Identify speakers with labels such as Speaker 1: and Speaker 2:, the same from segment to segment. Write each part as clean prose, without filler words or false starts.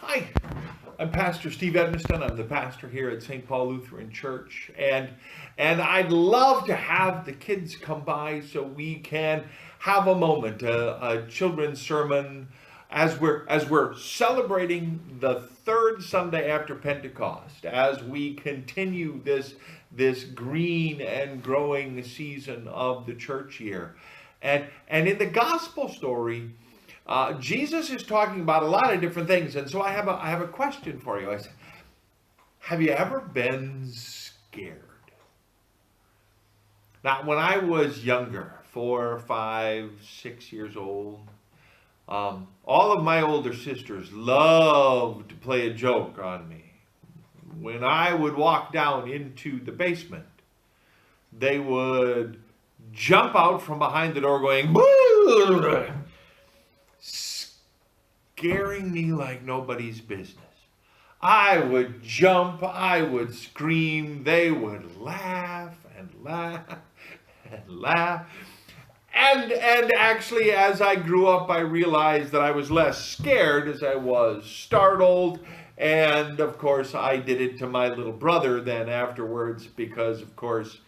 Speaker 1: Hi, I'm Pastor Steve Edmiston. I'm the pastor here at St. Paul Lutheran Church, and I'd love to have the kids come by so we can have a moment, a children's sermon, as we're celebrating the third Sunday after Pentecost, as we continue this green and growing season of the church year, and in the gospel story. Jesus is talking about a lot of different things, and so I have a question for you. I said, have you ever been scared? Now, when I was younger, 4, 5, 6 years old, all of my older sisters loved to play a joke on me. When I would walk down into the basement, they would jump out from behind the door going, "Boo!" scaring me like nobody's business. I would jump, I would scream, they would laugh and laugh and laugh. And actually, as I grew up, I realized that I was less scared as I was startled. And of course, I did it to my little brother then afterwards, because of course,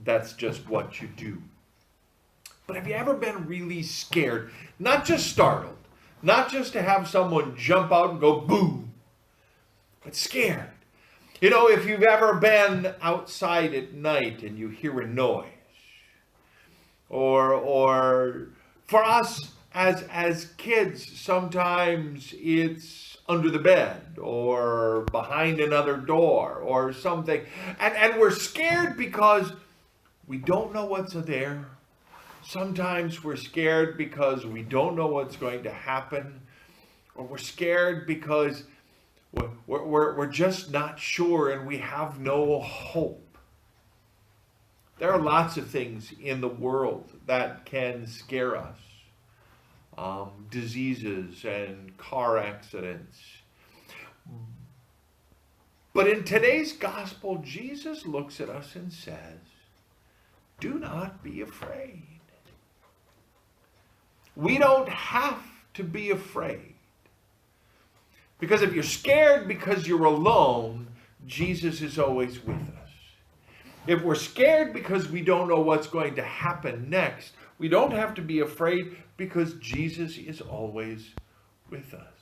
Speaker 1: that's just what you do. But have you ever been really scared? Not just startled. Not just to have someone jump out and go boom, but scared. You know, if you've ever been outside at night and you hear a noise, or for us as kids, sometimes it's under the bed or behind another door or something. And we're scared because we don't know what's there. Sometimes we're scared because we don't know what's going to happen, or we're scared because we're just not sure and we have no hope. There are lots of things in the world that can scare us. Diseases and car accidents. But in today's gospel, Jesus looks at us and says, "Do not be afraid." We don't have to be afraid. Because if you're scared because you're alone, Jesus is always with us. If we're scared because we don't know what's going to happen next, we don't have to be afraid because Jesus is always with us.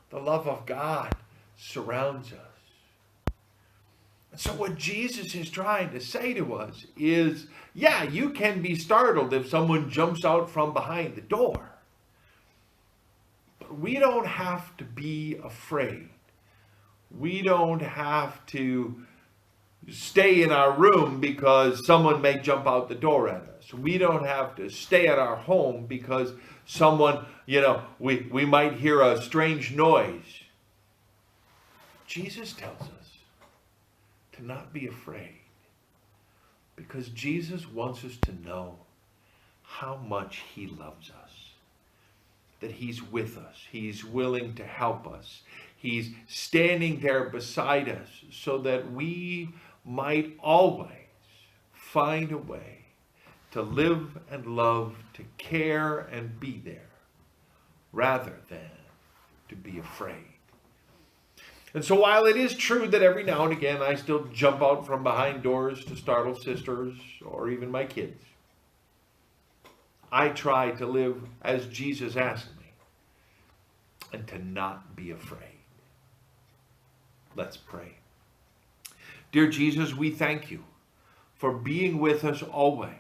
Speaker 1: The love of God surrounds us. So what Jesus is trying to say to us is, yeah, you can be startled if someone jumps out from behind the door. But we don't have to be afraid. We don't have to stay in our room because someone may jump out the door at us. We don't have to stay at our home because someone, we might hear a strange noise. Jesus tells us to not be afraid, because Jesus wants us to know how much he loves us, that he's with us, he's willing to help us, he's standing there beside us so that we might always find a way to live and love, to care and be there, rather than to be afraid. And so while it is true that every now and again I still jump out from behind doors to startle sisters or even my kids, I try to live as Jesus asked me and to not be afraid. Let's pray. Dear Jesus, we thank you for being with us always.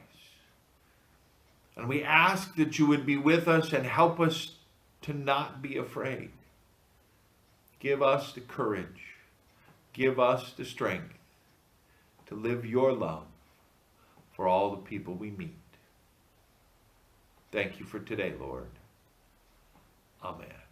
Speaker 1: And we ask that you would be with us and help us to not be afraid. Give us the courage, give us the strength to live your love for all the people we meet. Thank you for today, Lord. Amen.